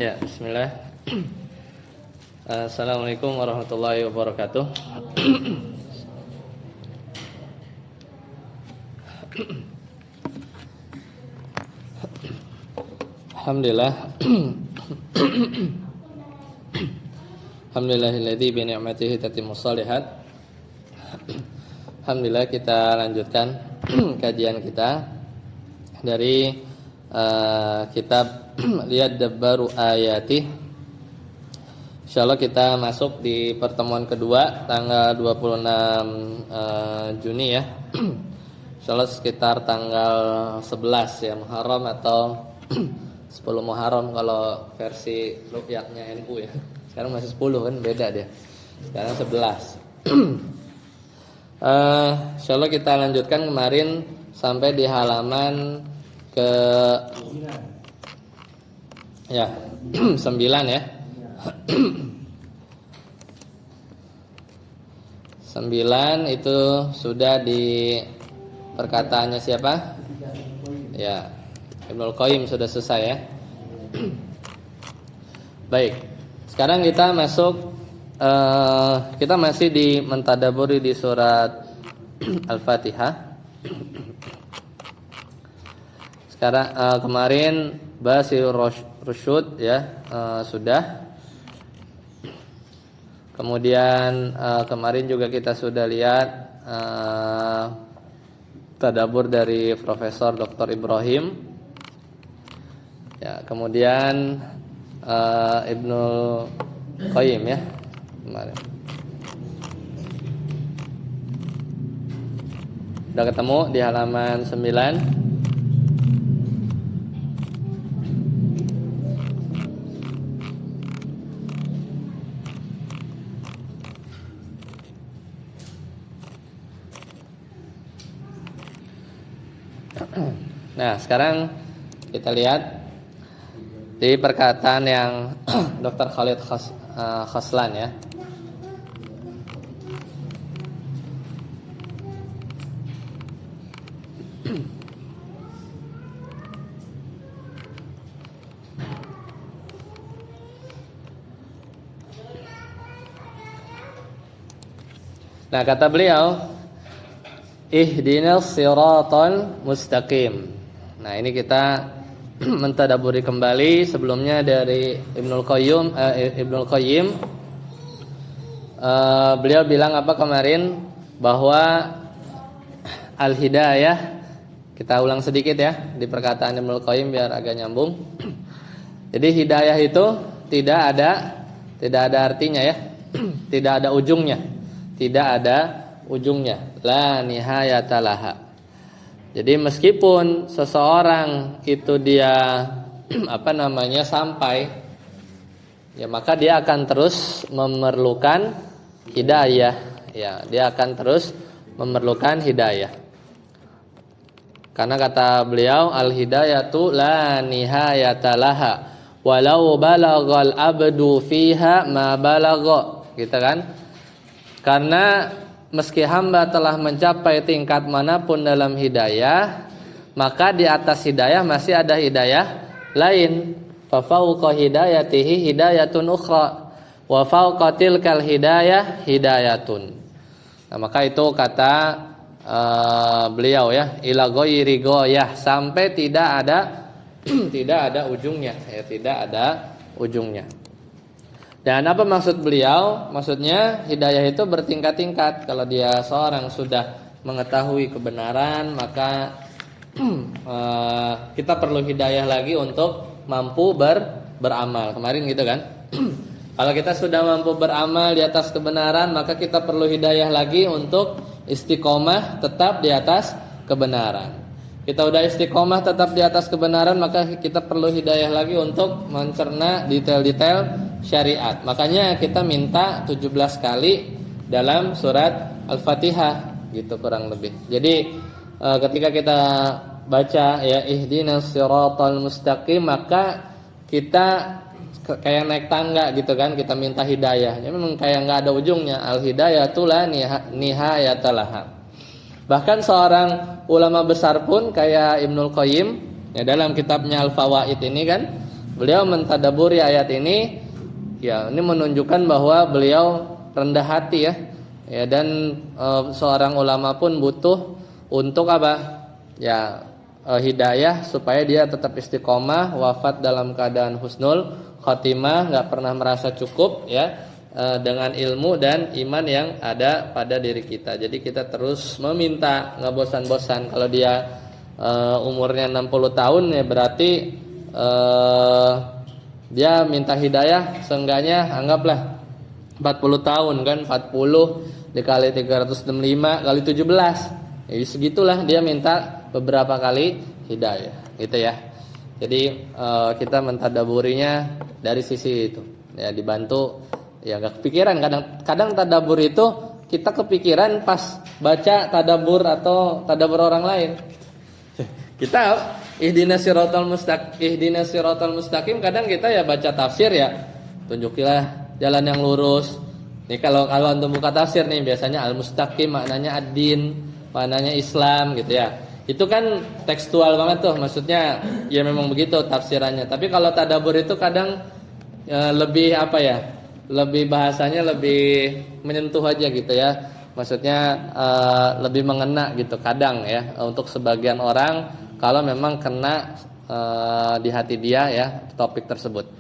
Ya, bismillah. Assalamualaikum warahmatullahi wabarakatuh. Alhamdulillah. Alhamdulillahilladzi bi ni'matihi tatimmus shalihat. Alhamdulillah, kita lanjutkan kajian kita dari kitab Liyadabbaru Ayati. Insyaallah kita masuk di pertemuan kedua tanggal 26 Juni ya. Insyaallah sekitar tanggal 11 ya, Muharram atau 10 Muharram kalau versi ruqyahnya NU ya. Sekarang masih 10 kan, beda dia. Sekarang 11. Insyaallah kita lanjutkan kemarin sampai di halaman ke 9 ya. 9 itu sudah di perkataannya siapa? Ya, Ibnul Qayyim sudah selesai ya. Baik. Sekarang kita masuk kita masih di mentadaburi di surat Al-Fatihah. Sekarang kemarin Basirur Rusyud ya sudah. Kemudian kemarin juga kita sudah lihat tadabbur dari Profesor Dr. Ibrahim. Ya, kemudian Ibnul Qayyim ya kemarin. Sudah ketemu di halaman 9. Nah, sekarang kita lihat di perkataan yang Dr. Khalid Khoslan ya. Nah, kata beliau, ihdinas siratal mustaqim. Nah, ini kita mentadaburi kembali sebelumnya dari Ibnul Qayyim. Beliau bilang apa kemarin, bahwa al-hidayah, kita ulang sedikit ya di perkataan Ibnul Qayyim biar agak nyambung. Jadi hidayah itu tidak ada artinya ya. Tidak ada ujungnya. Tidak ada ujungnya. La nihayata laha. Jadi meskipun seseorang itu dia sampai, ya maka dia akan terus memerlukan hidayah. Ya, dia akan terus memerlukan hidayah. Karena kata beliau, al-hidayatu la nihayata laha walau balagal abdu fiha ma balagha. Gitu kan? Karena meski hamba telah mencapai tingkat manapun dalam hidayah, maka di atas hidayah masih ada hidayah lain. Fa fawqa hidayatihi hidayatun ukhra wa fawqa tilkal hidayah hidayatun. Nah, maka itu kata beliau ya, ila ghairi ghayah, sampai tidak ada ujungnya ya, tidak ada ujungnya. Dan apa maksud beliau? Maksudnya hidayah itu bertingkat-tingkat. Kalau dia seorang sudah mengetahui kebenaran, maka kita perlu hidayah lagi untuk mampu beramal. Kemarin gitu kan? Kalau kita sudah mampu beramal di atas kebenaran, maka kita perlu hidayah lagi untuk istiqomah tetap di atas kebenaran. Kita udah istiqomah tetap di atas kebenaran, maka kita perlu hidayah lagi untuk mencerna detail-detail syariat. Makanya kita minta 17 kali dalam surat Al-Fatihah gitu kurang lebih. Jadi ketika kita baca ya ihdinas siratal mustaqim, maka kita kayak naik tangga gitu kan, kita minta hidayah. Ya, memang kayak enggak ada ujungnya. Al-hidayatu la nihayatalaha. Bahkan seorang ulama besar pun kayak Ibnul Qayyim ya, dalam kitabnya Al-Fawaid ini kan, Beliau mentadaburi ayat ini, ya ini menunjukkan bahwa beliau rendah hati ya. Ya, dan seorang ulama pun butuh untuk apa? Ya, hidayah supaya dia tetap istiqomah, wafat dalam keadaan husnul khotimah, enggak pernah merasa cukup ya dengan ilmu dan iman yang ada pada diri kita. Jadi kita terus meminta, enggak bosan-bosan. Kalau dia umurnya 60 tahun ya berarti dia minta hidayah seenggaknya anggaplah 40 tahun kan, 40 dikali 365 kali 17. Jadi segitulah dia minta beberapa kali hidayah, gitu ya. Jadi kita mentadaburinya dari sisi itu. Ya dibantu ya enggak kepikiran, kadang tadabur itu kita kepikiran pas baca tadabur atau tadabur orang lain. Kita ihdinas siratal mustaqim kadang kita ya baca tafsir ya, tunjukilah jalan yang lurus. Nih kalau antum buka tafsir nih biasanya al-mustaqim maknanya ad-din, maknanya Islam gitu ya. Itu kan tekstual banget tuh, maksudnya ya memang begitu tafsirannya. Tapi kalau tadabbur itu kadang lebih apa ya? Lebih bahasanya lebih menyentuh aja gitu ya. Maksudnya lebih mengena gitu kadang ya untuk sebagian orang kalau memang kena di hati dia ya topik tersebut.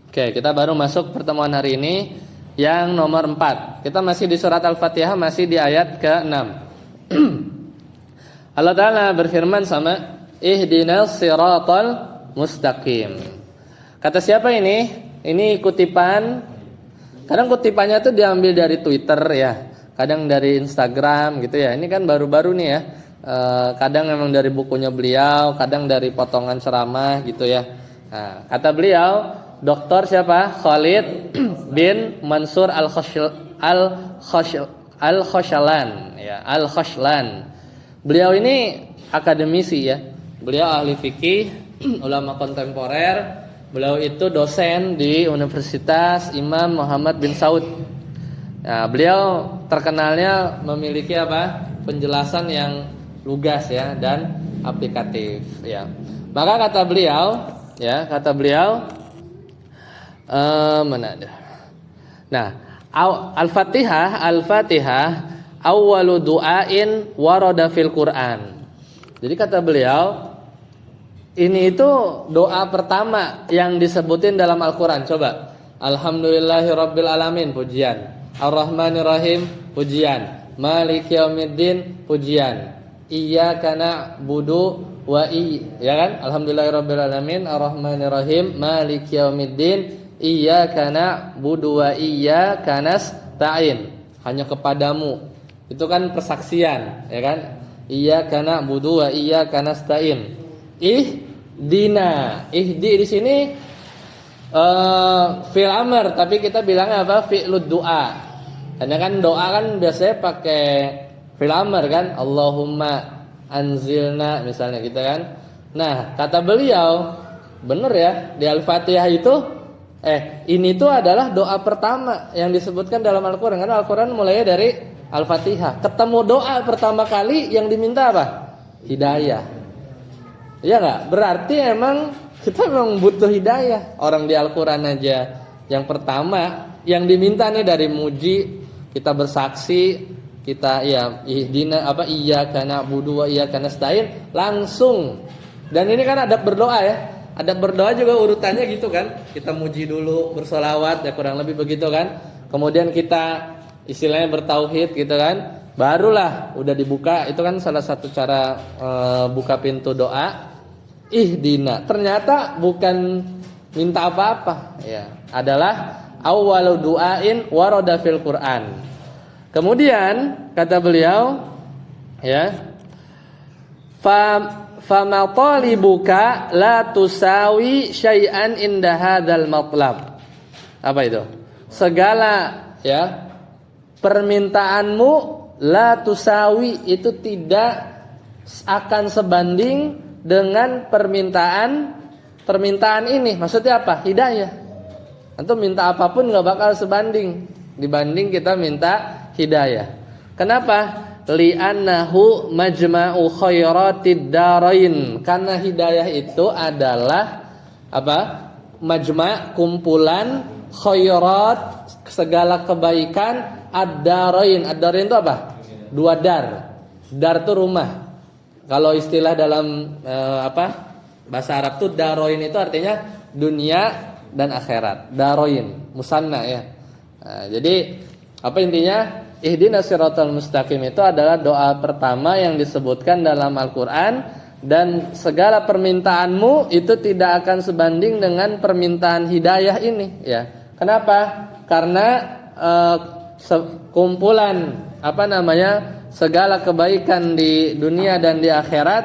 Oke, kita baru masuk pertemuan hari ini yang nomor 4. Kita masih di surat Al-Fatihah, masih di ayat ke-6. Allah Ta'ala berfirman sama ihdinas siratal mustaqim. Kata siapa ini? Ini kutipan. Kadang kutipannya tuh diambil dari Twitter ya, kadang dari Instagram gitu ya. Ini kan baru-baru nih ya. Kadang memang dari bukunya beliau, kadang dari potongan ceramah gitu ya. Nah, kata beliau, Doktor siapa? Khalid bin Mansur Al-Khoshalan ya, Al-Khoshalan. Beliau ini akademisi ya. Beliau ahli fikih, ulama kontemporer. Beliau itu dosen di Universitas Imam Muhammad bin Saud. Nah, beliau terkenalnya memiliki apa? Penjelasan yang lugas ya dan aplikatif ya. Maka kata beliau mana ada? Nah, Al-Fatihah awwalu du'ain warada fil Quran. Jadi kata beliau, ini itu doa pertama yang disebutin dalam Al-Qur'an. Coba. Alhamdulillahirabbil alamin, pujian. Ar-Rahmanirrahim, pujian. Maliki yaumiddin, pujian. Iyyaka na'budu wa ya kan? Alhamdulillahirabbil alamin, Ar-Rahmanirrahim, Maliki yaumiddin, iyyaka na'budu wa iyyaka nasta'in. Hanya kepadamu. Itu kan persaksian, ya kan? Iyyaka na'budu wa iyyaka nasta'in. Ihdina. Ihdi di sini fi'il amr, tapi kita bilangnya apa? Fi'lud du'a. Karena kan doa kan biasanya pakai fi'il amr kan? Allahumma anzilna misalnya gitu kan. Nah, kata beliau, benar ya, di Al-Fatihah itu ini tuh adalah doa pertama yang disebutkan dalam Al-Qur'an. Karena Al-Qur'an mulainya dari Al-Fatihah. Ketemu doa pertama kali yang diminta apa? Hidayah. Iya enggak? Berarti emang kita memang butuh hidayah. Orang di Al-Qur'an aja yang pertama yang diminta nih dari muji, kita bersaksi, kita ya ihdina apa iyyaka na'budu wa iyyaka nasta'in langsung. Dan ini kan adab berdoa ya. Adab berdoa juga urutannya gitu kan. Kita muji dulu, bersolawat ya kurang lebih begitu kan. Kemudian kita istilahnya bertauhid gitu kan. Barulah udah dibuka. Itu kan salah satu cara buka pintu doa. Ihdina. Ternyata bukan minta apa-apa ya. Adalah awwalu du'ain warada fil Qur'an. Kemudian kata beliau ya, fama talibuka la tusawi syai'an inda hadzal matlab. Apa itu? Segala ya permintaanmu la tusawi itu tidak akan sebanding dengan permintaan ini. Maksudnya apa? Hidayah. Antum minta apapun enggak bakal sebanding dibanding kita minta hidayah. Kenapa? Li'annahu majma'u khairatid darain. Karena hidayah itu adalah apa? Majma', kumpulan, khairat, segala kebaikan, ad-darain. Ad-darain itu apa? Dua dar. Dar itu rumah. Kalau istilah dalam bahasa Arab tuh daroin itu artinya dunia dan akhirat. Daroin, musanna ya. Nah, jadi apa intinya? Ihdinas siratal mustaqim itu adalah doa pertama yang disebutkan dalam Al-Qur'an, dan segala permintaanmu itu tidak akan sebanding dengan permintaan hidayah ini ya. Kenapa? Karena kumpulan segala kebaikan di dunia dan di akhirat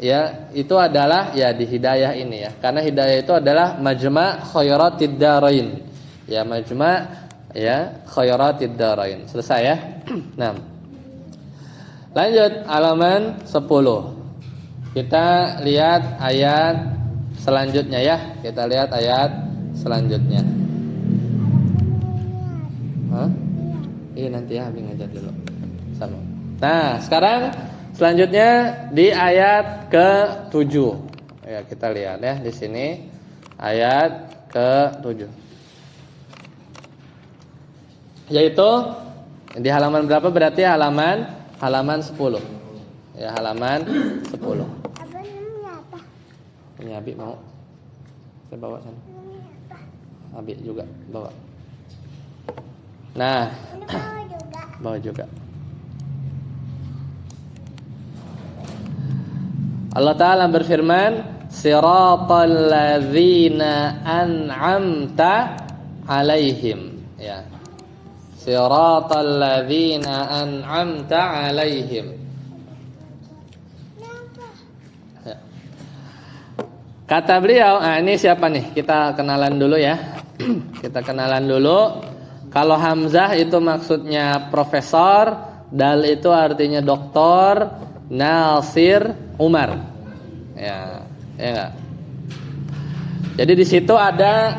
ya, itu adalah ya di hidayah ini ya. Karena hidayah itu adalah majma' khairatid darain. Ya, majma' ya khairatid darain. Selesai ya. Nah. Lanjut halaman 10. Kita lihat ayat selanjutnya ya. Kita lihat ayat selanjutnya. Iya nanti ya Abi ngajar dulu. Sama. Nah, sekarang selanjutnya di ayat ke-7. Ya, kita lihat ya di sini ayat ke-7. Yaitu di halaman berapa berarti halaman 10. Ya, halaman 10. Apa? Punya Abi mau? Saya bawa sana. Abi juga bawa. Nah, bawa juga. Allah Ta'ala berfirman, siratal ladzina an'amta alaihim ya. Siratal ladzina an'amta alaihim ya. Kata beliau, ini siapa nih? Kita kenalan dulu ya. Kita kenalan dulu. Kalau Hamzah itu maksudnya profesor, Dal itu artinya doktor, Nasir Umar. Ya enggak. Jadi di situ ada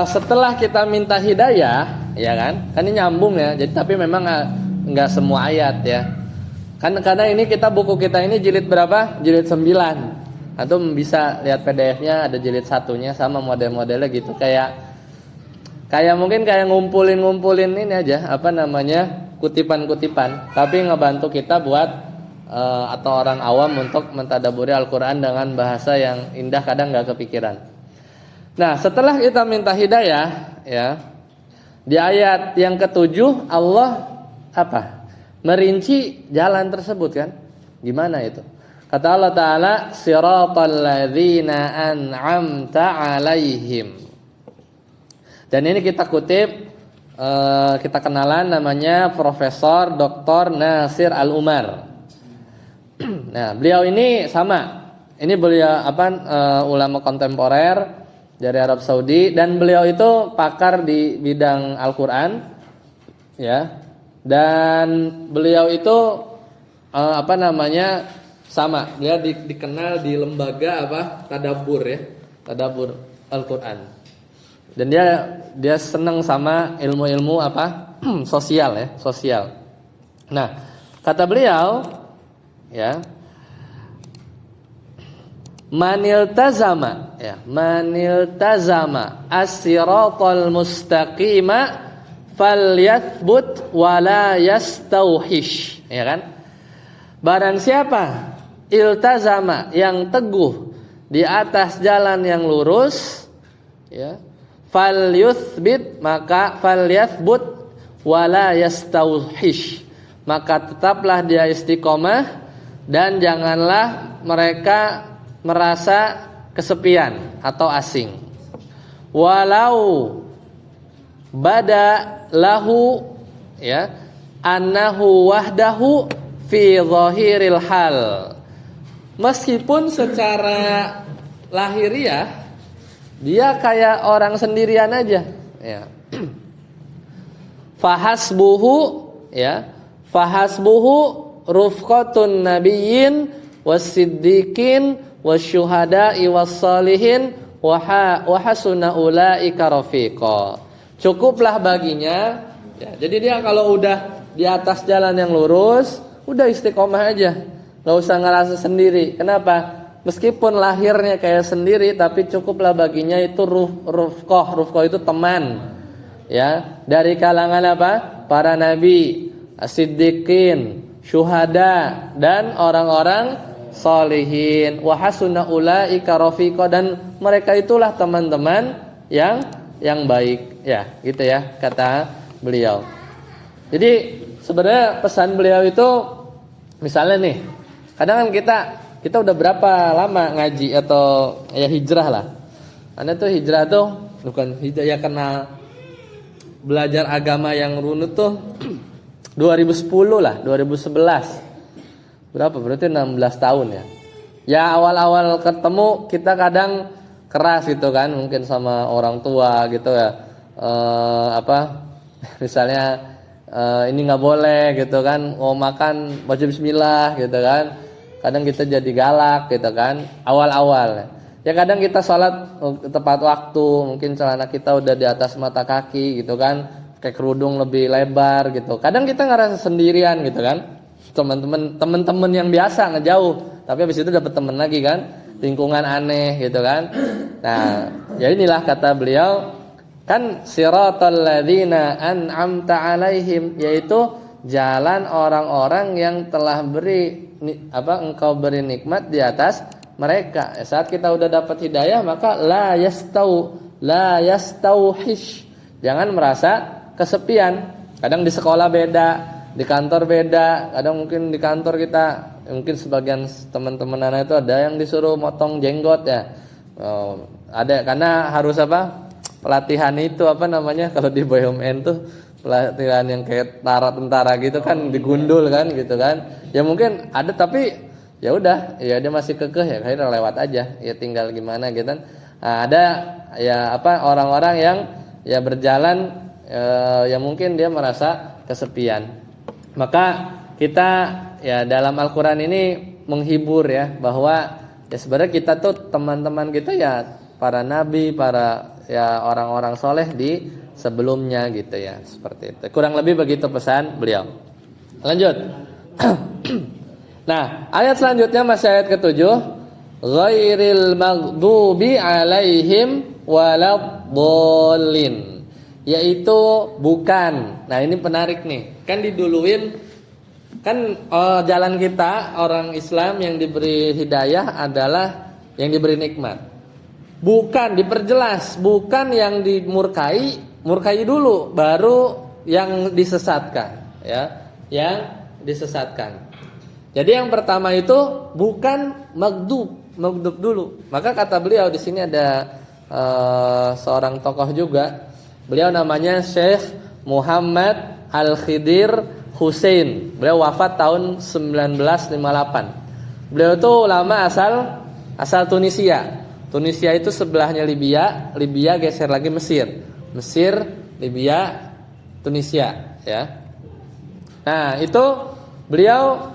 setelah kita minta hidayah, ya kan? Kan ini nyambung ya. Jadi tapi memang enggak semua ayat ya. Kan karena ini buku kita ini jilid berapa? Jilid 9. Atau bisa lihat PDF-nya ada jilid 1-nya sama model-modelnya gitu kayak mungkin kayak ngumpulin ini aja kutipan-kutipan, tapi ngebantu kita buat atau orang awam untuk mentadaburi Al-Qur'an dengan bahasa yang indah kadang enggak kepikiran. Nah, setelah kita minta hidayah ya, di ayat yang ke-7 Allah merinci jalan tersebut kan. Gimana itu? Kata Allah Ta'ala, siratal ladzina an'amta alaihim. Dan ini kita kutip, kita kenalan namanya Profesor Dr. Nasir Al-Umar. Nah, beliau ini sama. Ini beliau ulama kontemporer dari Arab Saudi, dan beliau itu pakar di bidang Al-Qur'an. Ya. Dan beliau itu sama. Dia dikenal di lembaga tadabbur ya. Tadabbur Al-Qur'an. Dan dia senang sama ilmu-ilmu sosial ya, sosial. Nah, kata beliau ya, maniltazama as-siratal mustaqima falyathbut wa la yastauhish, ya kan? Barang siapa iltazama yang teguh di atas jalan yang lurus ya, falyuthbit maka falyathbut wala yastauhish, maka tetaplah dia istiqomah dan janganlah mereka merasa kesepian atau asing. Walau bada lahu ya annahu wahdahu fi zahiril hal, meskipun secara lahiriah dia kayak orang sendirian aja ya. Fahasbuhu rufqatun nabiyyin wasiddiqin wasyuhada'i wassalihin wa hasuna ulaika rafiqa. Cukuplah baginya ya. Jadi dia kalau udah di atas jalan yang lurus, udah istiqomah aja, enggak usah ngerasa sendiri. Kenapa? meskipun lahirnya kayak sendiri, tapi cukuplah baginya itu rufqah. Rufqah itu teman. Ya, dari kalangan apa? Para nabi, as-siddiqin, syuhada, dan orang-orang sholihin. Wa hasuna ulaika rafiqa, dan mereka itulah teman-teman yang baik. Ya, gitu ya kata beliau. Jadi sebenarnya pesan beliau itu, misalnya nih, kadang kan kita udah berapa lama ngaji atau ya hijrah lah. Anda tuh hijrah tuh bukan hijrah ya, karena belajar agama yang runut tuh 2010 lah, 2011. Berapa? Berarti 16 tahun ya. Ya awal-awal ketemu kita kadang keras gitu kan, mungkin sama orang tua gitu ya. Misalnya ini nggak boleh gitu kan, mau makan baca bismillah gitu kan. Kadang kita jadi galak gitu kan awal-awal. Ya kadang kita sholat tepat waktu, mungkin celana kita udah di atas mata kaki gitu kan, kayak kerudung lebih lebar gitu. Kadang kita ngerasa sendirian gitu kan, teman-teman yang biasa ngejauh, tapi habis itu dapat teman lagi kan, lingkungan aneh gitu kan. Nah, ya inilah kata beliau, kan siratal ladzina an'amta alaihim, yaitu jalan orang-orang yang telah engkau beri nikmat di atas mereka. Saat kita udah dapat hidayah, maka la yastauhish, jangan merasa kesepian. Kadang di sekolah beda, di kantor beda. Kadang mungkin di kantor kita, mungkin sebagian teman-teman anak itu ada yang disuruh motong jenggot ya. Ada, karena harus pelatihan itu kalau di BUMN tuh pelatihan yang kayak tentara gitu kan, digundul kan gitu kan. Ya mungkin ada, tapi ya udah, ya dia masih kekeh ya, akhirnya lewat aja. Ya tinggal gimana gitu kan. Nah, ada ya orang-orang yang ya berjalan ya mungkin dia merasa kesepian. Maka kita ya dalam Al-Qur'an ini menghibur ya, bahwa ya sebenarnya kita tuh teman-teman kita ya para nabi, para ya orang-orang soleh di sebelumnya gitu ya, seperti itu. Kurang lebih begitu pesan beliau. Lanjut. Nah, ayat selanjutnya masih ayat ke-7, ghairil maghdubi alaihim waladdallin, yaitu bukan. Nah, ini penarik nih. Kan diduluin kan jalan kita orang Islam yang diberi hidayah adalah yang diberi nikmat. Bukan diperjelas, bukan yang murkai dulu, baru yang disesatkan, ya, yang disesatkan. Jadi yang pertama itu bukan maghdub dulu. Maka kata beliau di sini ada seorang tokoh juga, beliau namanya Syekh Muhammad Al-Khidir Hussein. Beliau wafat tahun 1958. Beliau itu ulama asal Tunisia. Tunisia itu sebelahnya Libya, Libya geser lagi Mesir, Mesir, Libya, Tunisia, ya. Nah, itu beliau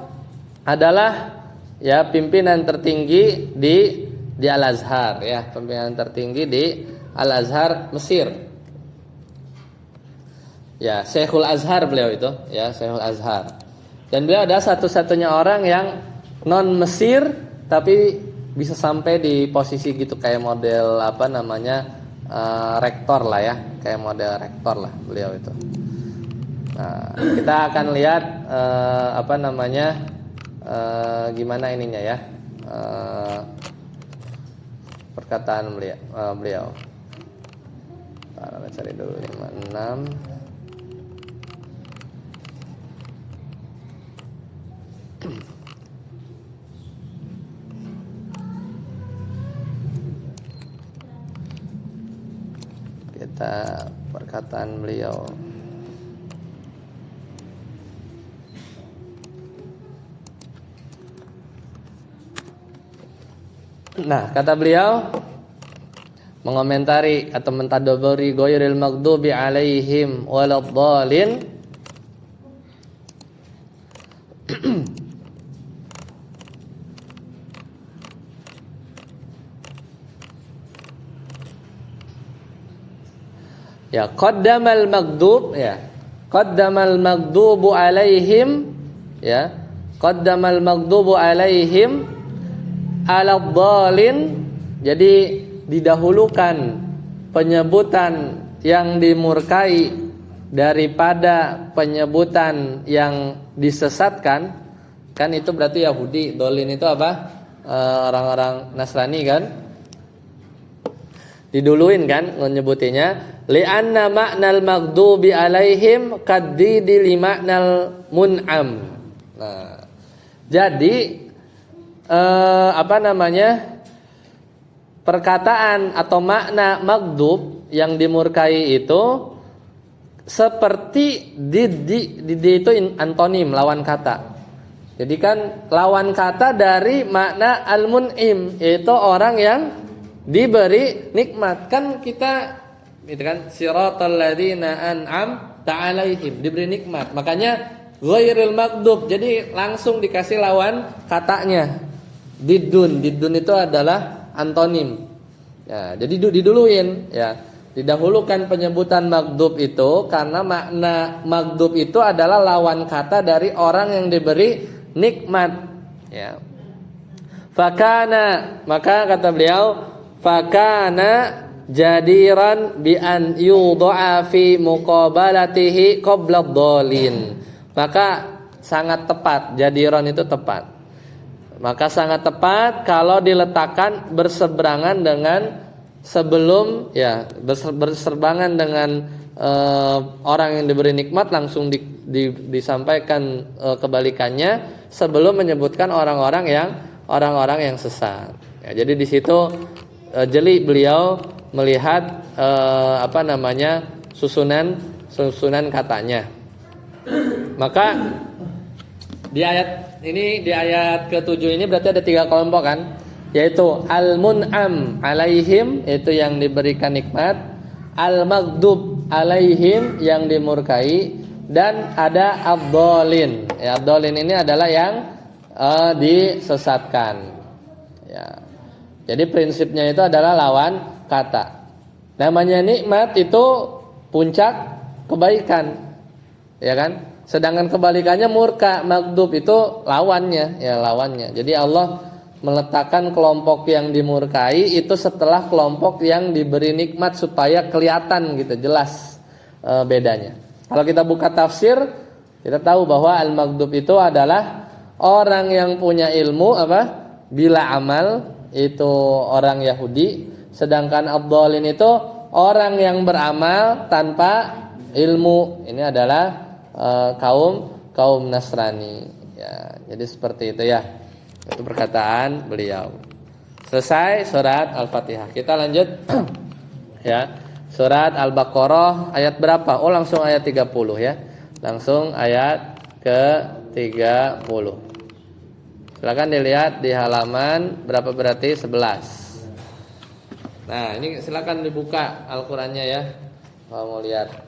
adalah ya pimpinan tertinggi di Al-Azhar, ya, pimpinan tertinggi di Al-Azhar Mesir. Ya, Syekhul Azhar beliau itu, ya, Syekhul Azhar. Dan beliau adalah satu-satunya orang yang non Mesir tapi bisa sampai di posisi gitu, kayak model rektor lah ya, kayak model rektor lah beliau itu. Nah, kita akan lihat gimana ininya ya, perkataan beliau. Kita cari dulu 56. Kita perkataan beliau. Nah, kata beliau mengomentari atau mentadaburi ghairil maghdubi alaihim waladdallin. Ya, qaddamal maghdub, ya. Qaddamal maghdubu alaihim, ya. Qaddamal maghdubu alaihim Al-dhalin, jadi didahulukan penyebutan yang dimurkai daripada penyebutan yang disesatkan. Kan itu berarti Yahudi. Dhalin itu apa? Orang-orang Nasrani kan? Diduluin kan menyebutinya, li'anna ma'nal maghdubi alaihim kaddidi li ma'nal mun'am. Nah, jadi perkataan atau makna maghdub yang dimurkai itu seperti didi itu antonim, lawan kata. Jadi kan lawan kata dari makna al-mun'im, yaitu orang yang diberi nikmat. Kan kita itu kan siratal ladzina an'amta 'alaihim, diberi nikmat. Makanya ghairil maghdub, jadi langsung dikasih lawan katanya. Diddun itu adalah antonim. Ya, jadi diduluin ya. Didahulukan penyebutan maghdub itu karena makna maghdub itu adalah lawan kata dari orang yang diberi nikmat ya. Fakana, maka kata beliau, fakana jadiran bi an yudha'a fi muqabalatihi qabla dhalin. Maka sangat tepat, jadiran itu tepat. Maka sangat tepat kalau diletakkan berseberangan dengan sebelum ya, berseberangan dengan orang yang diberi nikmat, langsung disampaikan kebalikannya sebelum menyebutkan orang-orang yang sesat. Ya, jadi di situ jeli beliau melihat susunan katanya. Maka di ayat ini, di ayat ke-7 ini berarti ada 3 kelompok kan, yaitu al-mun'am alaihim, yaitu yang diberikan nikmat, al-maghdub alaihim, yang dimurkai, dan ada ad-dhalin. Ya, ad-dhalin ini adalah yang disesatkan. Ya. Jadi prinsipnya itu adalah lawan kata. Namanya nikmat itu puncak kebaikan. Ya kan? Sedangkan kebalikannya murka, maghdub itu lawannya, ya lawannya. Jadi Allah meletakkan kelompok yang dimurkai itu setelah kelompok yang diberi nikmat supaya kelihatan gitu, jelas bedanya. Kalau kita buka tafsir, kita tahu bahwa al-maghdub itu adalah orang yang punya ilmu bila amal, itu orang Yahudi. Sedangkan ad-dhalin itu orang yang beramal tanpa ilmu, ini adalah kaum Nasrani ya. Jadi seperti itu ya. Itu perkataan beliau. Selesai surat Al-Fatihah. Kita lanjut ya. Surat Al-Baqarah ayat berapa? Oh, langsung ayat 30 ya. Langsung ayat ke-30. Silakan dilihat di halaman berapa, berarti 11. Nah, ini silakan dibuka Al-Qur'annya ya. Kalau mau lihat.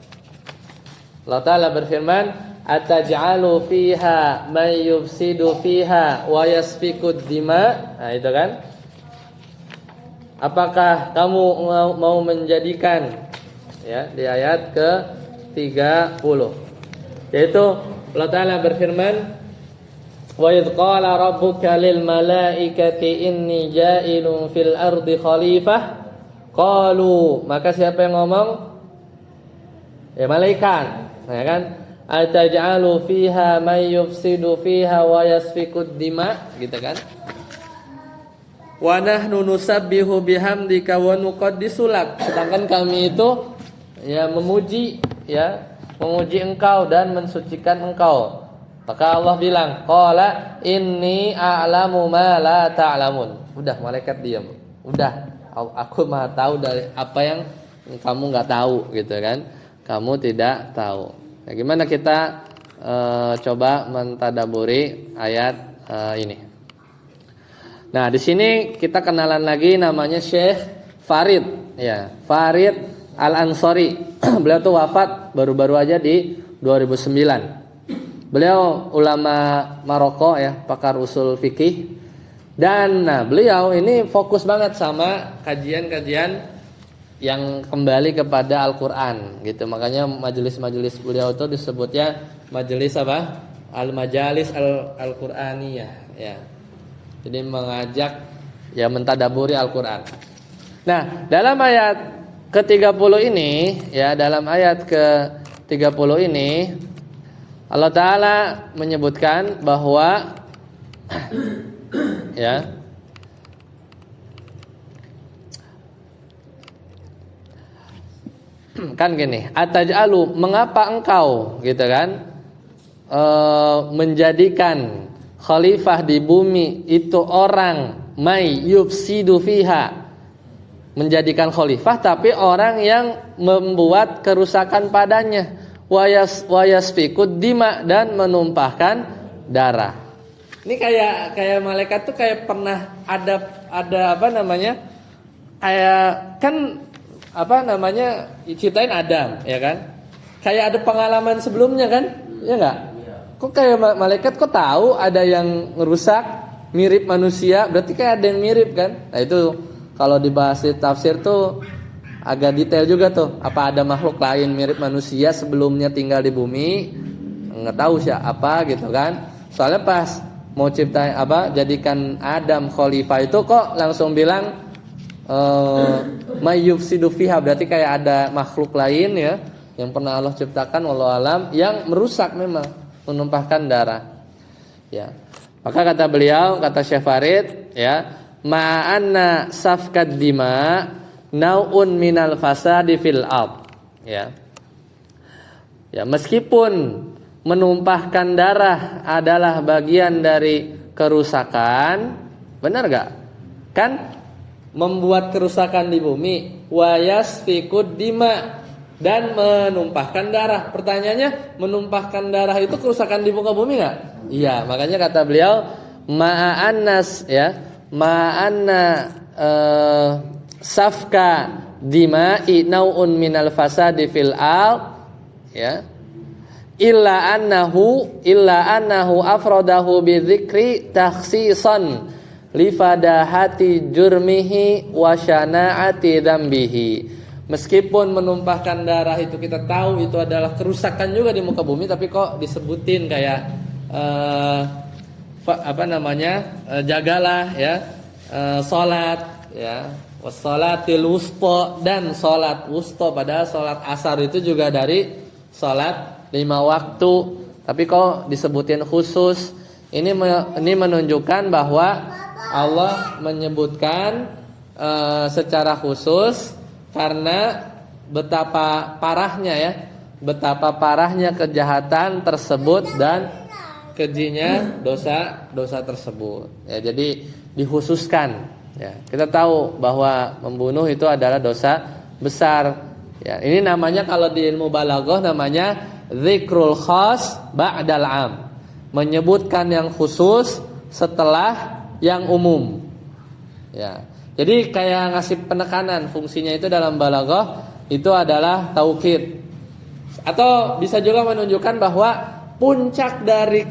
Allah Ta'ala berfirman, ataj'alu fiha may yufsidu fiha wa yasfikud dima. Nah, itu kan. Apakah kamu mau menjadikan ya, di ayat ke-30, yaitu Allah Ta'ala berfirman, wa idh qala rabbuka lil malaikati inni ja'ilun fil ardi khalifah qalu, maka siapa yang ngomong? Ya, malaikat. Ya kan? Ataj'alu fiha may yufsidu fiha wa yasfikud dima, gitu kan? Wa nahnu nusabbihu bihamdika wa nuqaddisu lak. Sedangkan kami itu ya memuji engkau dan mensucikan engkau. Maka Allah bilang, qala inni a'lamu ma la ta'lamun. Udah, malaikat diam. Udah, aku Maha tahu dari apa yang kamu enggak tahu, gitu kan? Kamu tidak tahu. Nah, gimana kita coba mentadaburi ayat ini. Nah, di sini kita kenalan lagi, namanya Syekh Farid ya, Farid Al-Ansari. Beliau tuh wafat baru-baru aja di 2009. Beliau ulama Maroko ya, pakar usul fikih. Dan nah, beliau ini fokus banget sama kajian-kajian yang kembali kepada Al-Qur'an gitu. Makanya majelis-majelis beliau itu disebutnya majelis apa? Al-Majalis Al-Qur'aniyah ya. Jadi mengajak ya mentadaburi Al-Qur'an. Nah, dalam ayat ke-30 ini ya, dalam ayat ke-30 ini Allah Ta'ala menyebutkan bahwa ya, kan gini, ataj'alu, mengapa engkau gitu kan menjadikan khalifah di bumi itu orang may yufsidu fiha, menjadikan khalifah tapi orang yang membuat kerusakan padanya, wayasfikud dima, dan menumpahkan darah. Ini kayak malaikat tuh kayak pernah ada apa namanya, kayak kan apa namanya, ciptain Adam ya kan, kayak ada pengalaman sebelumnya kan, ya enggak? Kok kayak malaikat kok tahu ada yang ngerusak mirip manusia, berarti kayak ada yang mirip kan? Nah itu kalau dibahas di tafsir tuh agak detail juga tuh, apa ada makhluk lain mirip manusia sebelumnya tinggal di bumi, nggak tahu siapa gitu kan. Soalnya pas mau ciptain apa, jadikan Adam khalifah itu kok langsung bilang mayyufsidu fiha, berarti kayak ada makhluk lain ya yang pernah Allah ciptakan wallahu alam yang merusak, memang menumpahkan darah ya. Maka kata beliau, kata Syekh Farid ya, ma'anna safkad dima nau'un minal fasadi fil ard ya. Ya, meskipun menumpahkan darah adalah bagian dari kerusakan, benar gak? Kan membuat kerusakan di bumi, wayasfikud dima, dan menumpahkan darah. Pertanyaannya, menumpahkan darah itu kerusakan di muka bumi gak? Iya, makanya kata beliau ma'annas ya, ma'anna safka dima'i nau'un minal fasadi fil ard ya, illa annahu afradahu bidzikri takhsisan lifadahati jurmihi wa syana'ati dzambihi. Meskipun menumpahkan darah itu kita tahu itu adalah kerusakan juga di muka bumi, tapi kok disebutin kayak apa namanya, jagalah ya salat ya, wassalatil wusta, dan salat wusta, padahal salat asar itu juga dari salat 5 waktu, tapi kok disebutin khusus. Ini menunjukkan bahwa Allah menyebutkan secara khusus karena betapa parahnya kejahatan tersebut dan kejinya dosa tersebut. Ya, jadi dikhususkan. Ya, kita tahu bahwa membunuh itu adalah dosa besar. Ya, ini namanya kalau di ilmu balaghah namanya dzikrul khas ba'dal 'am. Menyebutkan yang khusus setelah yang umum. Ya. Jadi kayak ngasih penekanan, fungsinya itu dalam balaghah itu adalah taukid. Atau bisa juga menunjukkan bahwa puncak dari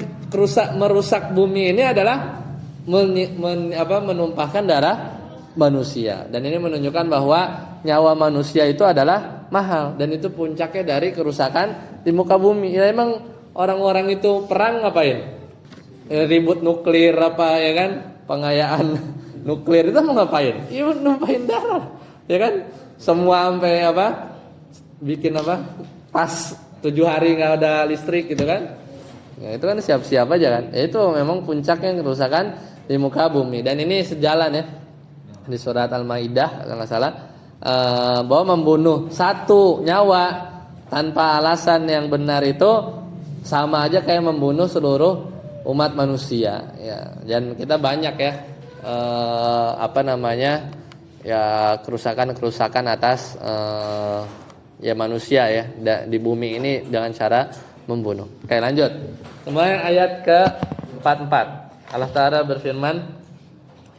merusak bumi ini adalah menumpahkan darah manusia. Dan ini menunjukkan bahwa nyawa manusia itu adalah mahal, dan itu puncaknya dari kerusakan di muka bumi. Ya emang orang-orang itu perang ngapain? Ribut nuklir apa ya kan? Pengayaan nuklir itu mau ngapain? Iya, numpahin darah. Ya kan? Semua sampai apa? Bikin apa? Pas 7 hari enggak ada listrik gitu kan? Ya, itu kan siap-siap aja kan. Ya, itu memang puncaknya kerusakan di muka bumi. Dan ini sejalan ya di surat Al-Maidah kalau enggak salah, bahwa membunuh satu nyawa tanpa alasan yang benar itu sama aja kayak membunuh seluruh umat manusia ya. Dan kita banyak ya apa namanya ya, kerusakan atas ya manusia ya di bumi ini dengan cara membunuh. Oke, lanjut. Kemudian ayat ke-44 Allah Ta'ala berfirman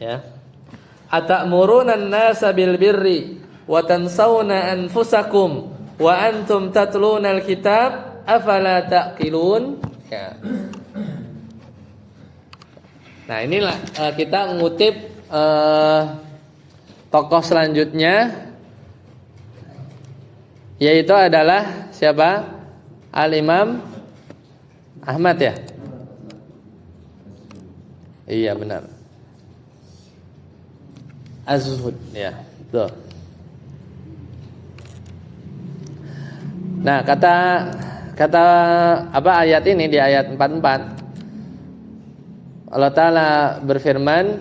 ya, atamuruna an-nasa bil birri wa tansawna anfusakum wa antum tatluna al-kitab afala taqilun ya. Nah, inilah kita mengutip tokoh selanjutnya, yaitu adalah siapa? Al-Imam Ahmad ya? Iya benar. Az-zuhud, ya. Tuh. Nah, kata apa ayat ini di ayat 44 Allah Ta'ala berfirman,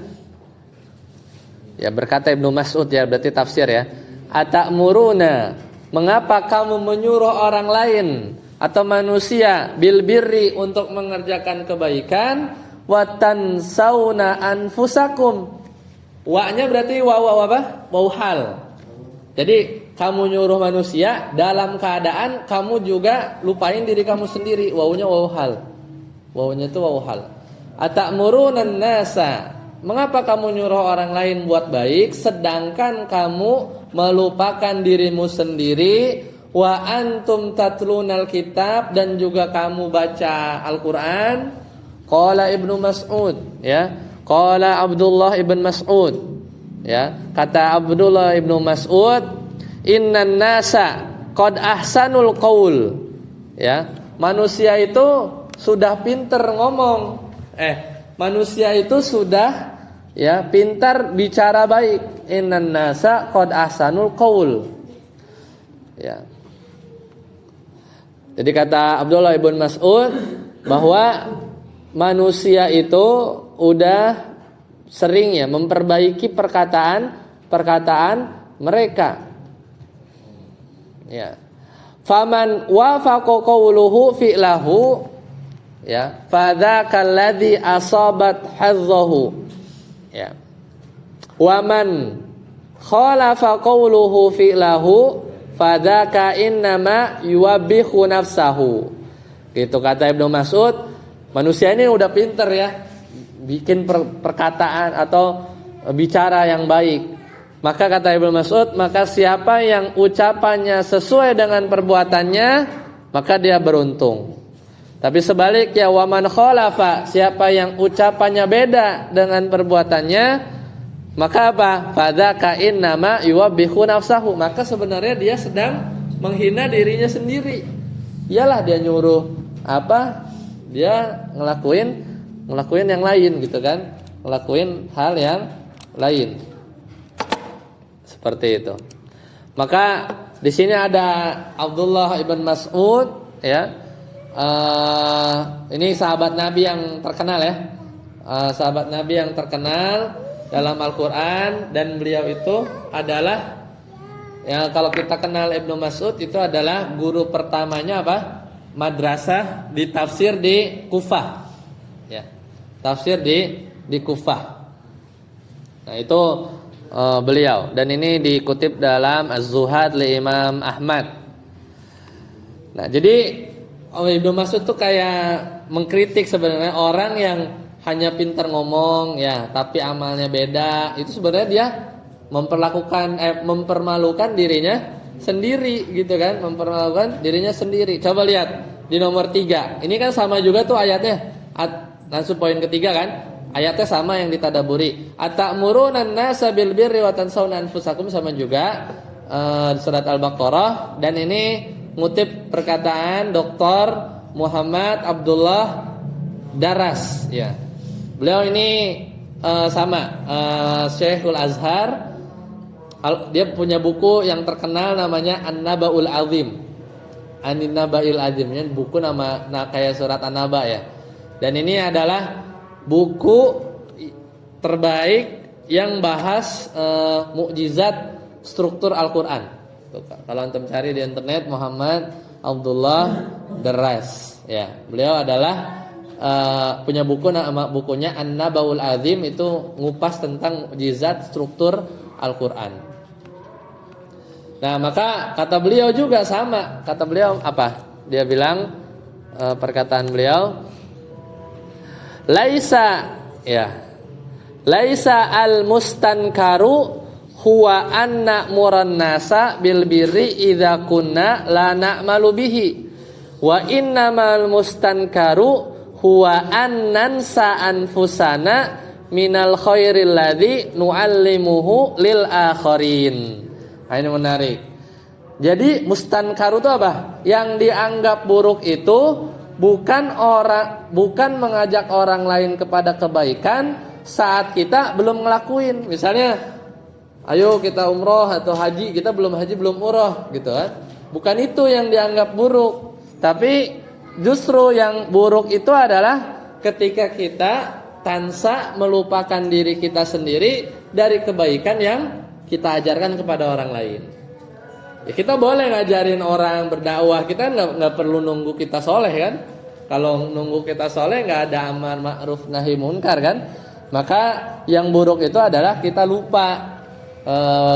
ya berkata Ibnu Mas'ud, ya berarti tafsir ya, atamuruna, mengapa kamu menyuruh orang lain atau manusia bil birri, untuk mengerjakan kebaikan, wa tansawna anfusakum. Wa-nya berarti waw apa? Waw hal. Jadi kamu nyuruh manusia dalam keadaan kamu juga lupain diri kamu sendiri. Wawunya waw hal. Wawunya itu waw hal. Atamuruna nasa, mengapa kamu nyuruh orang lain buat baik sedangkan kamu melupakan dirimu sendiri? Wa antum tatlunal kitab, dan juga kamu baca Al-Qur'an. Qala Ibnu Mas'ud, ya. Qala Abdullah ibn Mas'ud, ya. Kata Abdullah ibnu Mas'ud, innan nasa qad ahsanul qaul. Ya, manusia itu sudah pinter ngomong. Manusia itu sudah, ya, pintar bicara baik. Innan nasa qad ahsanul qaul. Ya. Jadi kata Abdullah ibn Mas'ud bahwa manusia itu udah sering, ya, memperbaiki perkataan mereka. Ya. Faman wafaqa qawluhu fi'lahu, ya, fadzakal ladzi asabat hazzahu. Ya. Waman khalafa qawluhu fi'lahu fadzaka innama yuwabbihu nafsahu. Gitu kata Ibnu Mas'ud. Manusia ini udah pinter, ya, bikin perkataan atau bicara yang baik. Maka kata Ibnu Mas'ud, maka siapa yang ucapannya sesuai dengan perbuatannya, maka dia beruntung. Tapi sebaliknya, waman khalafa, siapa yang ucapannya beda dengan perbuatannya, maka apa? Fadzaka innama yuwabbihu nafsahu. Maka sebenarnya dia sedang menghina dirinya sendiri. Iyalah dia nyuruh apa? Dia ngelakuin yang lain, gitu kan? Ngelakuin hal yang lain. Seperti itu. Maka di sini ada Abdullah ibn Mas'ud, ya. Ini sahabat Nabi yang terkenal, ya. Sahabat Nabi yang terkenal dalam Al-Qur'an, dan beliau itu adalah, ya, kalau kita kenal Ibnu Mas'ud itu adalah guru pertamanya apa? Madrasah di tafsir di Kufah. Ya. Tafsir di Kufah. Nah, itu beliau, dan ini dikutip dalam Az-Zuhad li Imam Ahmad. Nah, jadi Ibnu Mas'ud tuh kayak mengkritik sebenarnya orang yang hanya pintar ngomong, ya, tapi amalnya beda. Itu sebenarnya dia mempermalukan dirinya sendiri, gitu kan? Mempermalukan dirinya sendiri. Coba lihat di nomor 3. Ini kan sama juga tuh ayatnya. Langsung poin ketiga kan? Ayatnya sama yang ditadaburi. Atamuruna an-nasa bil birri wa tansawna anfusakum, sama juga surat Al-Baqarah. Dan ini ngutip perkataan Dr. Muhammad Abdullah Daras, ya. Beliau ini sama Syekhul Azhar. Dia punya buku yang terkenal namanya An-Naba'ul Azim. An-Naba'il Azim, ini buku nama kayak surat An-Naba, ya. Dan ini adalah buku terbaik yang bahas mukjizat struktur Al-Qur'an. Kalau antum cari di internet Muhammad Abdullah Daras, ya. Beliau adalah punya buku, nama bukunya An-Naba'ul Azim, itu ngupas tentang mukjizat struktur Al-Qur'an. Nah, maka kata beliau juga sama. Kata beliau apa? Dia bilang, perkataan beliau, Laisa al-mustankaru huwa anna muran nasa bil birri idza kunna la na'malu bihi wa innamal mustankaru huwa annansa anfusana minal khairil ladzi nu'allimuhu lil akharin. Nah, ini menarik. Jadi mustankaru itu apa? Yang dianggap buruk itu bukan mengajak orang lain kepada kebaikan saat kita belum ngelakuin. Misalnya Ayo kita umroh atau haji, kita belum haji belum umroh gitu kan. Bukan itu yang dianggap buruk. Tapi justru yang buruk itu adalah ketika kita tansa melupakan diri kita sendiri dari kebaikan yang kita ajarkan kepada orang lain. Ya, kita boleh ngajarin orang berdakwah, kita nggak perlu nunggu kita soleh kan. Kalau nunggu kita soleh nggak ada amar ma'ruf nahi munkar kan. Maka yang buruk itu adalah kita lupa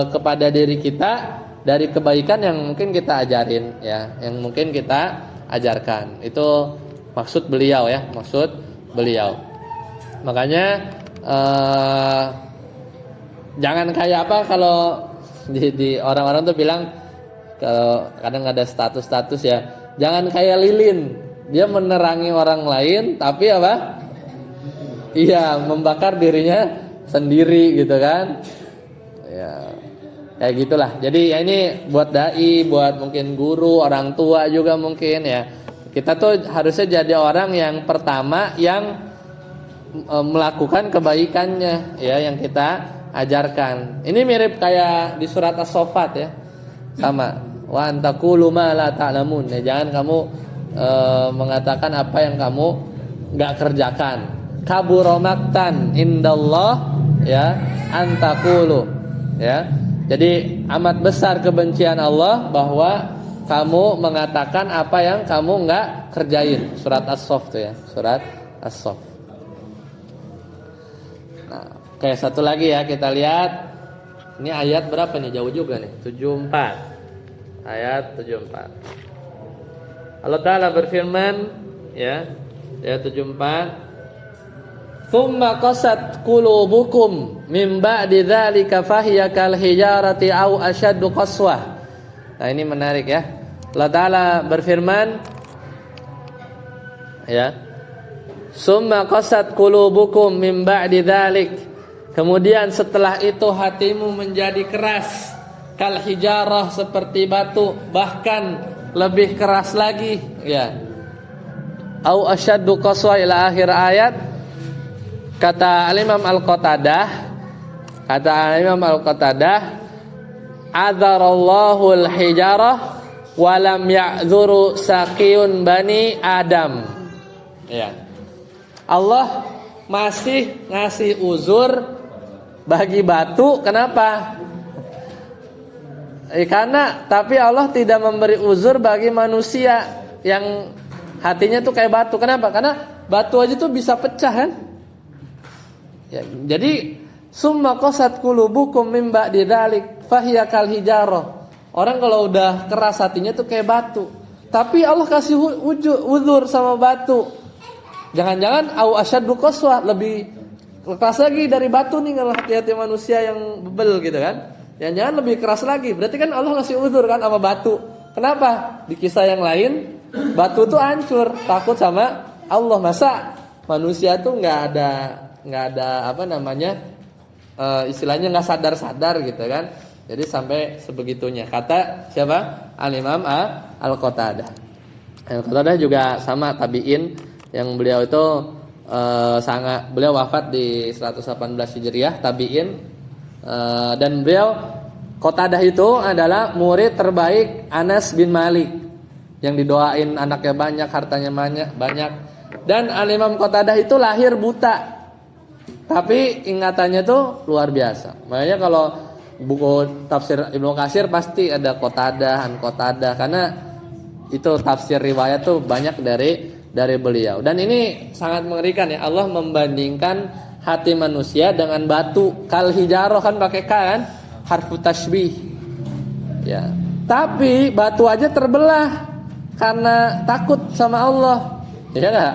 kepada diri kita dari kebaikan yang mungkin kita ajarin ya, yang mungkin kita ajarkan. Itu maksud beliau ya, maksud beliau. Makanya jangan kayak apa kalau di orang-orang tuh bilang, kalau kadang ada status-status ya, jangan kayak lilin, dia menerangi orang lain tapi apa? Iya, membakar dirinya sendiri gitu kan. Ya, kayak gitulah. Jadi ya ini buat dai, buat mungkin guru, orang tua juga mungkin ya. Kita tuh harusnya jadi orang yang pertama yang melakukan kebaikannya ya, yang kita ajarkan. Ini mirip kayak di surat As-Saffat ya. Sama. Wa antaqulu ma la ta'lamun. Ya, jangan kamu mengatakan apa yang kamu enggak kerjakan. Kabura maqtan indallah ya, antaqulu ya. Jadi amat besar kebencian Allah bahwa kamu mengatakan apa yang kamu enggak kerjain. Surat As-Saff tuh ya, surat As-Saff. Nah, oke, satu lagi ya, kita lihat. Ini ayat berapa nih? Jauh juga nih, 74. Ayat 74. Allah Ta'ala berfirman ya, ayat 74. Tsumma qasat qulubukum min ba'di dzalika fahiya kal hijarati aw ashaddu qaswah. Nah, ini menarik ya. Allah Ta'ala berfirman ya, Summa qasat qulubukum min ba'di dzalik. Kemudian setelah itu hatimu menjadi keras, kal hijarah, seperti batu, bahkan lebih keras lagi ya. Au asyaddu qaswa, ila akhir ayat. Kata Al-Imam Al-Qatadah, adzarallahu al-hijarah wa lam ya'dzuru saqiyun bani Adam. Ya. Allah masih ngasih uzur bagi batu. Kenapa? Karena tapi Allah tidak memberi uzur bagi manusia yang hatinya tuh kayak batu. Kenapa? Karena batu aja tuh bisa pecah kan? Ya, jadi summa qasat qulubukum min ba'di dzalik fahiya kal hijarah. Orang kalau udah keras hatinya tuh kayak batu. Tapi Allah kasih uzur sama batu. Jangan-jangan au asyaddu qaswa, lebih keras lagi dari batu nih kalau hati-hati manusia yang bebel gitu kan. Jangan-jangan lebih keras lagi. Berarti kan Allah ngasih uzur kan sama batu. Kenapa? Di kisah yang lain batu tuh hancur, takut sama Allah. Masa manusia tuh nggak ada apa namanya, istilahnya nggak sadar gitu kan. Jadi sampai sebegitunya. Kata siapa? Al-Imam Al-Qatadah. Al-Qatadah juga sama tabi'in, yang beliau itu beliau wafat di 118 Hijriah, tabi'in, dan beliau Qatadah itu adalah murid terbaik Anas bin Malik, yang didoain anaknya banyak, hartanya banyak. Dan Al-Imam Qatadah itu lahir buta, tapi ingatannya tuh luar biasa. Makanya kalau buku tafsir Ibnu Katsir pasti ada Qatadah, karena itu tafsir riwayat tuh banyak dari beliau. Dan ini sangat mengerikan ya, Allah membandingkan hati manusia dengan batu. Kal hijarah kan pakai K kan, harfu tasbih. Ya. Tapi batu aja terbelah karena takut sama Allah. Ya enggak?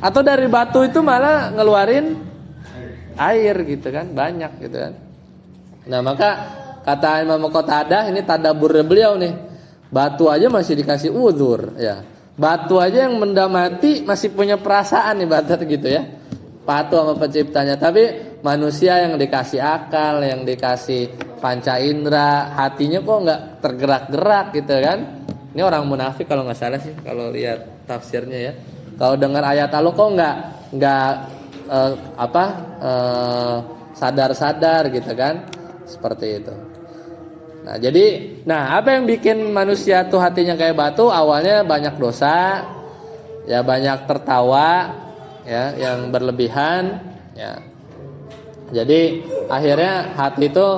Atau dari batu itu malah ngeluarin air gitu kan, banyak gitu kan. Nah, maka kata Imam Qatadah, ini tadabbur beliau nih. Batu aja masih dikasih uzur ya. Batu aja yang benda mati masih punya perasaan nih batu gitu ya. Patuh sama penciptanya. Tapi manusia yang dikasih akal, yang dikasih panca indera, hatinya kok nggak tergerak-gerak gitu kan. Ini orang munafik kalau nggak salah sih, kalau lihat tafsirnya ya. Kalau dengar ayat Allah kok nggak sadar-sadar gitu kan. Seperti itu. Nah, jadi apa yang bikin manusia tuh hatinya kayak batu? Awalnya banyak dosa, ya banyak tertawa, ya yang berlebihan, ya. Jadi akhirnya hati itu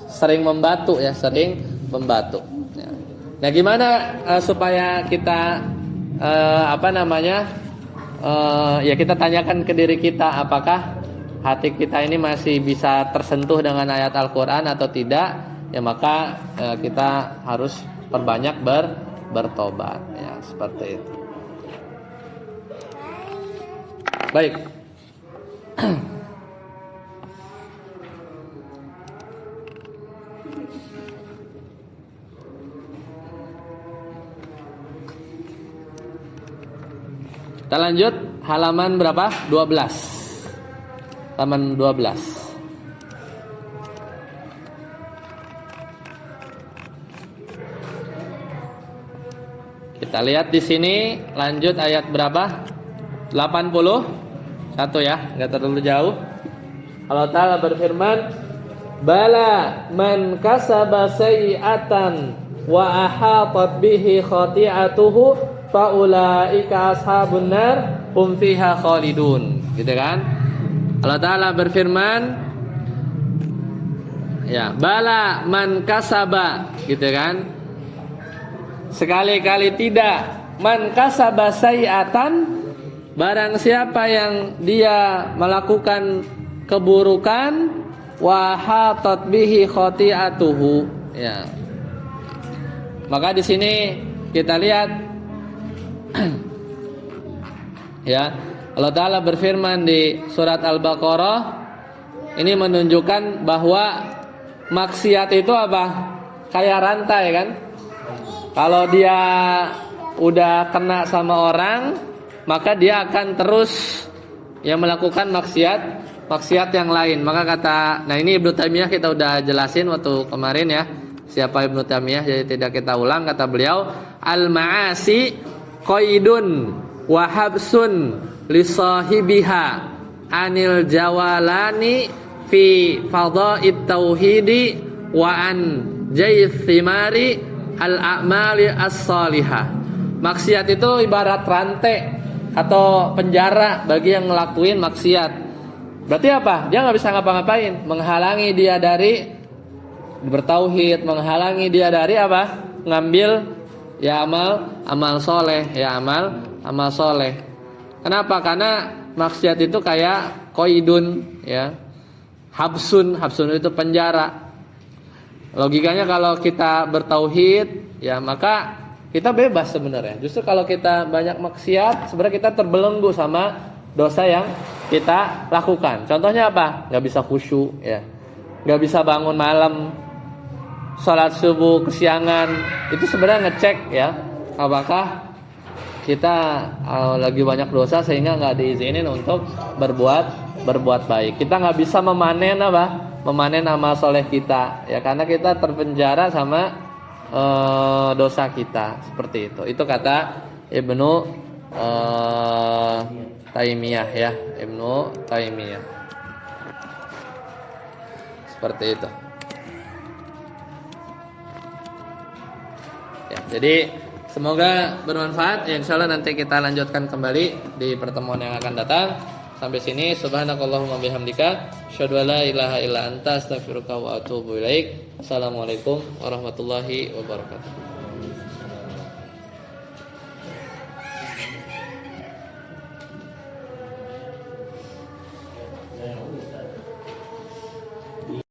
sering membatu, ya, sering membatu. Ya. Nah, gimana supaya kita ya kita tanyakan ke diri kita, apakah hati kita ini masih bisa tersentuh dengan ayat Al-Quran atau tidak? Ya maka kita harus perbanyak bertobat, ya seperti itu. Baik. Kita lanjut halaman berapa? 12. Halaman 12. Kita lihat di sini lanjut ayat berapa? 81 ya, enggak terlalu jauh. Allah Ta'ala berfirman, "Bala man kasaba sayyi'atan wa ahatat bihi khati'atuhu faulaika ashabun nar hum fiha khalidun." Gitu kan? Allah Ta'ala berfirman, ya, bala man kasaba, gitu kan? Sekali-kali tidak, man kasaba sayyi'atan, barang siapa yang dia melakukan keburukan, wa hatat bihi khati'atuhu, ya. Maka di sini kita lihat ya, Allah Ta'ala berfirman di surat Al-Baqarah, ini menunjukkan bahwa maksiat itu apa? Kayak rantai kan? Kalau dia udah kena sama orang, maka dia akan terus melakukan maksiat yang lain. Maka nah ini Ibnu Taimiyah kita udah jelasin waktu kemarin ya. Siapa Ibnu Taimiyah, jadi tidak kita ulang. Kata beliau, al-ma'asi qaidun wa habsun li sahibiha anil jawalani fi fadha'it tauhidi wa an jayth thimari al a'mali as-salihah. Maksiat itu ibarat rantai atau penjara bagi yang ngelakuin maksiat. Berarti apa? Dia nggak bisa ngapa-ngapain, menghalangi dia dari bertauhid, menghalangi dia dari apa? Ngambil ya amal soleh, ya amal soleh. Kenapa? Karena maksiat itu kayak koidun, ya. Habsun itu penjara. Logikanya kalau kita bertauhid, ya maka kita bebas sebenarnya. Justru kalau kita banyak maksiat, sebenarnya kita terbelenggu sama dosa yang kita lakukan. Contohnya apa? Nggak bisa khusyuk, ya. Nggak bisa bangun malam, sholat subuh kesiangan. Itu sebenarnya ngecek, ya, apakah kita lagi banyak dosa sehingga nggak diizinin untuk berbuat baik. Kita nggak bisa memanen amal soleh kita, ya, karena kita terpenjara sama dosa kita, seperti itu. Itu kata Ibnu Taimiyah, ya, Ibnu Taimiyah. Seperti itu. Ya, jadi semoga bermanfaat. Ya, insyaallah nanti kita lanjutkan kembali di pertemuan yang akan datang. Sampai sini, subhanakallahumma bihamdika, asyhadu an la ilaha illa anta, astaghfiruka wa atubu ilaik. Assalamualaikum warahmatullahi wabarakatuh.